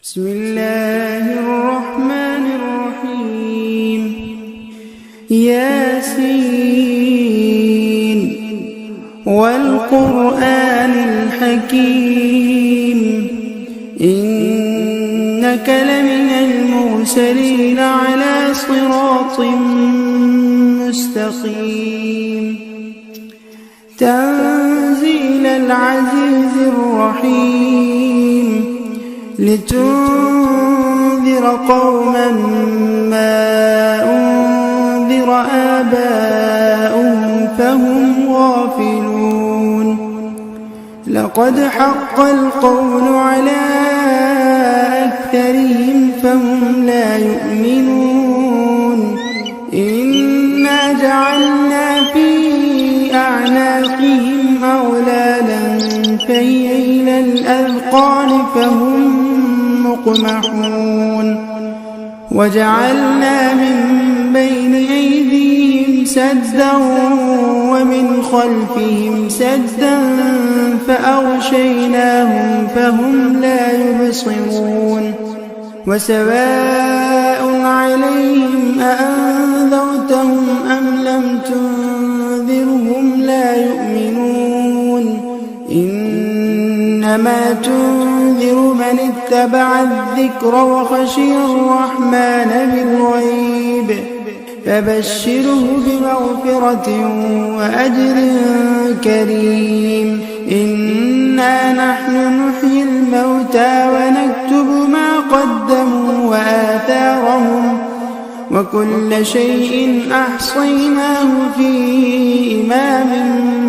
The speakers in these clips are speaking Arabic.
بسم الله الرحمن الرحيم. ياسين والقرآن الحكيم إنك لمن المرسلين على صراط مستقيم تنزيل العزيز الرحيم لتنذر قوما ما أنذر آباؤهم فهم غافلون. لقد حق القول على أكثرهم فهم لا يؤمنون. إنا جعلنا في أعناقهم أغلالا فهي إلى الأذقان فهم مقمحون. وجعلنا من بين أيديهم سدا ومن خلفهم سدا فأغشيناهم فهم لا يبصرون. وسواء عليهم أأنذرتهم أم لم تنذرهم لا يؤمنون. إنما تنذر من اتبع الذكر وخشي الرحمن بالغيب فبشره بمغفرة وأجر كريم. إنا نحن نحيي الموتى ونكتب ما قدموا وآثارهم وكل شيء أحصيناه في إمام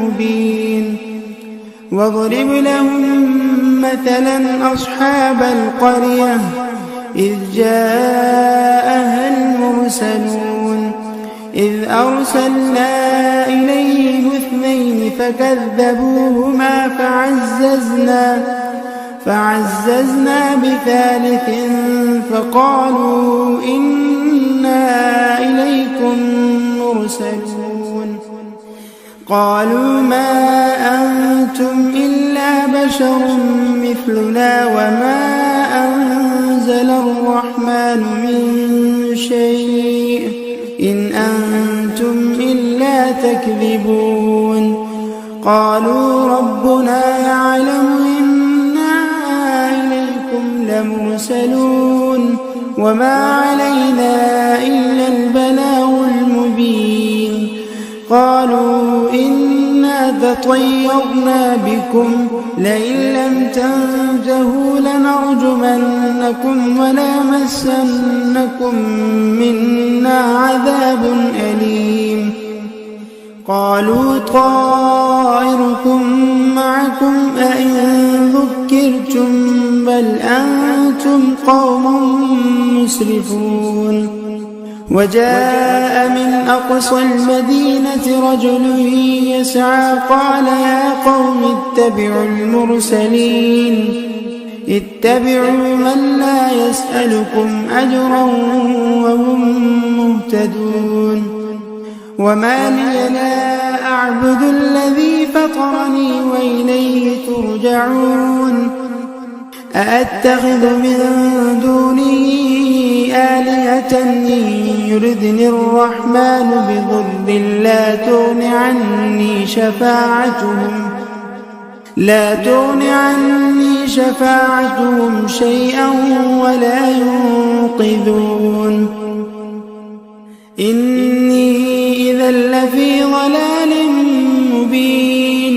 مبين. واضرب لهم مثلا أصحاب القرية إذ جاءها المرسلون إذ أرسلنا إليهم اثنين فكذبوهما فعززنا بثالث فقالوا إنا إليكم مرسلون. قالوا ما أنتم إلا بشر مثلنا وما أنزل الرحمن من شيء إن أنتم إلا تكذبون. قالوا ربنا يعلم إنا إليكم لمرسلون وما علينا إلا البلاغ المبين. قالوا إنا تطيرنا بكم لئن لم تنتهوا لنرجمنكم وليمسنكم منا عذاب أليم. قالوا طائركم معكم أئن ذكرتم بل أنتم قوم مسرفون. وجاء من أقصى المدينة رجل يسعى قال يا قوم اتبعوا المرسلين اتبعوا من لا يسألكم أجرا وهم مهتدون. وما لي لا أعبد الذي فطرني وإليه ترجعون. أأتخذ من دونه آلهة يردني الرحمن بضر لا تغن عني شفاعتهم شيئا ولا ينقذون. إني إذا لفي ضلال مبين.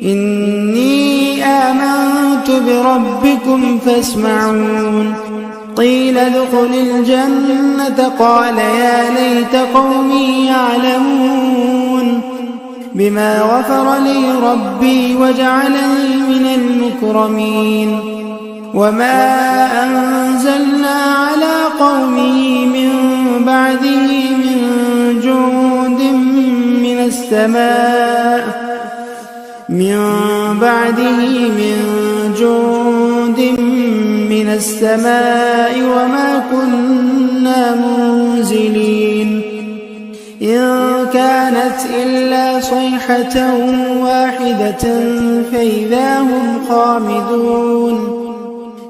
إني آمنت بربكم فاسمعون. قيل ادخل الجنة قال يا ليت قومي يعلمون بما غفر لي ربي وجعلني من المكرمين. وما أنزلنا على قومه من بعده من جند من السماء وما كنا منزلين. إن كانت إلا صيحة واحدة فإذا هم خامدون.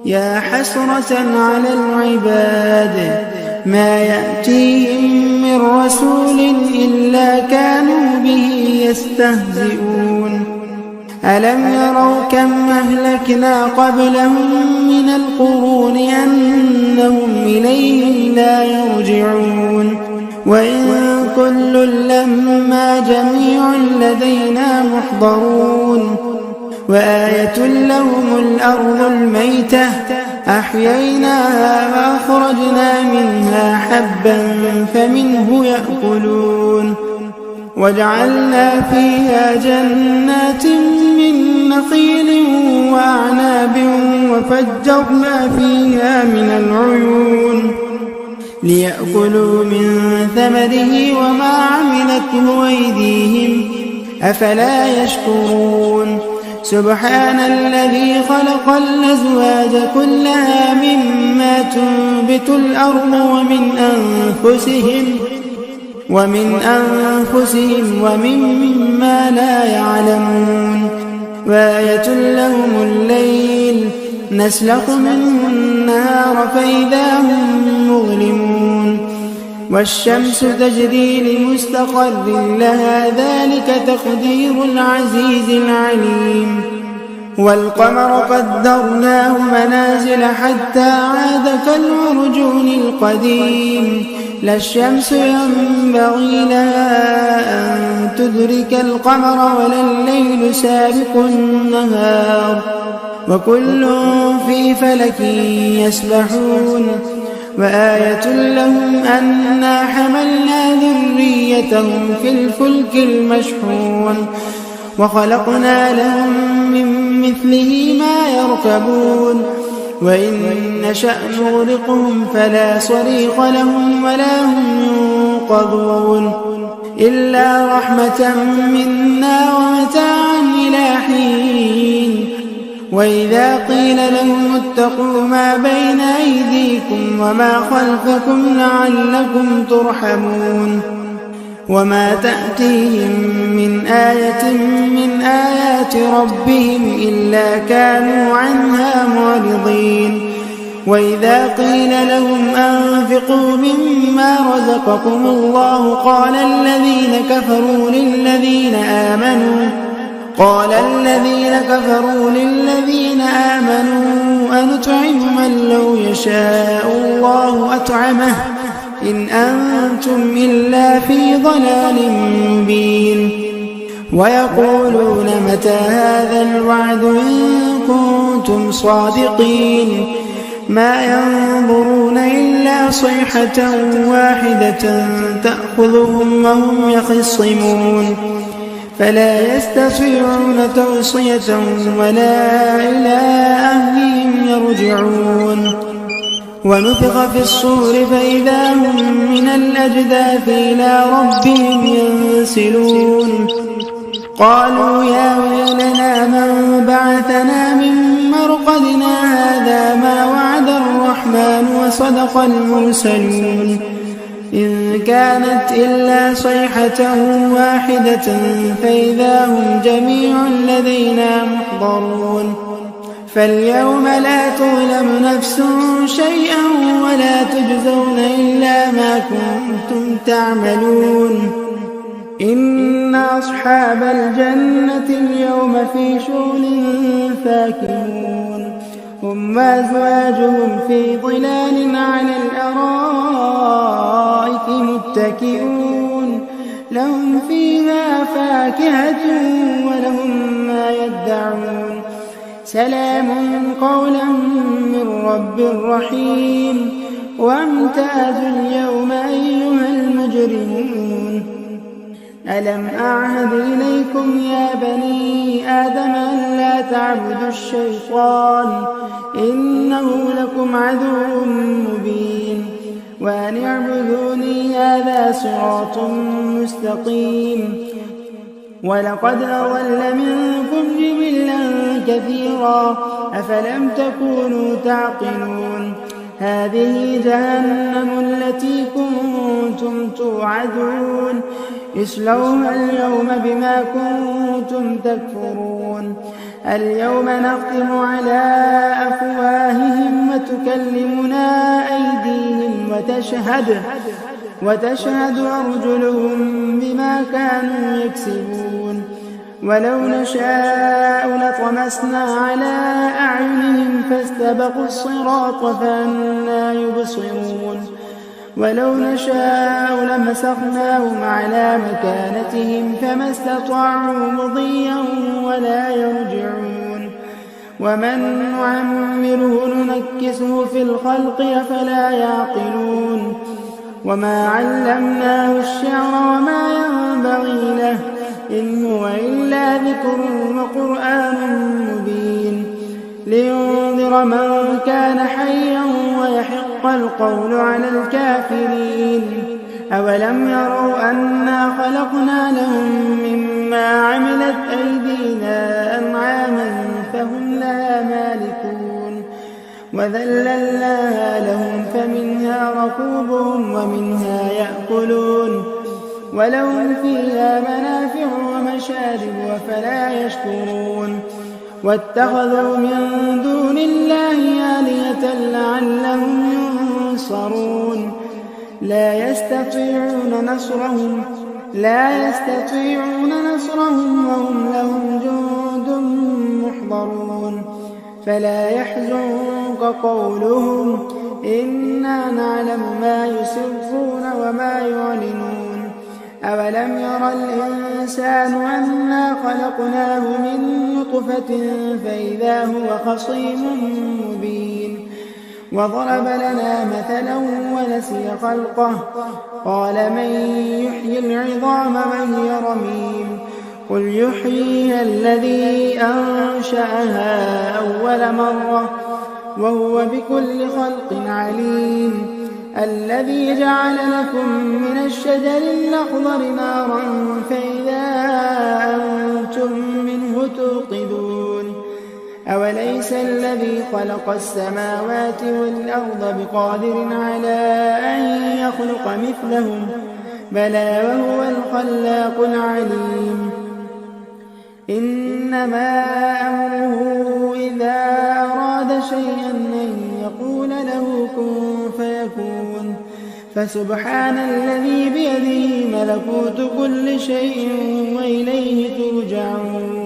يا حسرة على العباد ما يأتيهم من رسول إلا كانوا به يستهزئون ألم يروا كم أهلكنا قبلهم من القرون أنهم إليهم لا يرجعون وإن كل لما جميع لدينا محضرون وآية لهم الأرض الميتة أحييناها وأخرجنا منها حبا فمنه يأكلون وجعلنا فيها جنات من نخيل وأعناب وفجرنا فيها من العيون ليأكلوا من ثمره وما عملته أيديهم أفلا يشكرون سبحان الذي خلق الأزواج كلها مما تنبت الأرض ومن أنفسهم ومما لا يعلمون وآية لهم الليل نسلخ منه النهار فإذا هم مظلمون والشمس تجري لمستقر لها ذلك تقدير العزيز العليم والقمر قدرناه منازل حتى عاد كالعرجون القديم لا الشمس ينبغي لها أن تدرك القمر ولا الليل سابق النهار وكل في فلك يسبحون وآية لهم أنا حملنا ذريتهم في الفلك المشحون وخلقنا لهم من مثله ما يركبون وإن نشأ نغرقهم فلا صريخ لهم ولا هم ينقذون إلا رحمة منا ومتاعا إلى حين وإذا قيل لهم اتقوا ما بين أيديكم وما خلفكم لعلكم ترحمون وما تأتيهم من آية من آيات ربهم إلا كانوا عنها معرضين وإذا قيل لهم أنفقوا مما رزقكم الله قال الذين كفروا للذين آمنوا أنطعم من لو يشاء الله أطعمه إن أنتم إلا في ضلال مبين ويقولون متى هذا الوعد إن كنتم صادقين ما ينظرون إلا صيحة واحدة تأخذهم وهم يخصمون فلا يستطيعون توصية ولا إلى أهلهم يرجعون ونفخ في الصور فإذا هم من الأجداث إلى ربهم ينسلون قالوا يا ويلنا من بعثنا من مرقدنا هذا ما وعد الرحمن وصدق المرسلون إن كانت إلا صيحة واحدة فإذا هم جميع لدينا محضرون فاليوم لا تظلم نفس شيئا ولا تجزون إلا ما كنتم تعملون إن أصحاب الجنة اليوم في شغل فاكهون هم وأزواجهم في ظلال على الأرائك متكئون لهم فيها فاكهة ولهم ما يدعون سلام قولا من رب رحيم وامتازوا اليوم أيها المجرمون ألم أعهد إليكم يا بني آدم أن لا تعبدوا الشيطان إنه لكم عدو مبين وأن اعبدوني هذا صراط مستقيم ولقد أضل منكم جبلا كثيرا أفلم تكونوا تعقلون هذه جهنم التي كنتم توعدون اصلوها اليوم بما كنتم تكفرون اليوم نختم على أفواههم وتكلمنا أيديهم وتشهد أرجلهم بما كانوا يكسبون ولو نشاء لطمسنا على أعينهم فاستبقوا الصراط فأنى يبصرون ولو نشاء لمسخناهم على مكانتهم فما استطاعوا مضيا ولا يرجعون ومن نعمره ننكسه في الخلق أفلا يعقلون وما علمناه الشعر وما ينبغي له إن هو إلا ذكر وقرآن مبين لينذر من كان حيا ويحق القول على الكافرين أولم يروا أنا خلقنا لهم مما عملت أيدينا أنعاما فهم لها مالكون وذللناها لهم فمنها ركوبهم ومنها يأكلون ولهم فيها منافع ومشارب أفلا يشكرون واتخذوا من دون الله آلهة لعلهم ينصرون لا يستطيعون نصرهم وهم لهم جند محضرون فلا يحزنك قولهم إنا نعلم ما يسرون وما يعلنون أولم ير الإنسان أنا خلقناه من نطفة فإذا هو خصيم مبين وضرب لنا مثلا ونسي خلقه قال من يحيي العظام وهي رميم قل يحييها الذي أنشأها أول مرة وهو بكل خلق عليم الذي جعل لكم من الشجر الأخضر نارا فإذا أنتم منه توقدون أوليس الذي خلق السماوات والأرض بقادر على أن يخلق مثلهم بلى وهو الخلاق العليم إنما أمره إذا أراد شيئا أن يقول له كن فيكون فسبحان الذي بيده ملكوت كل شيء وإليه ترجعون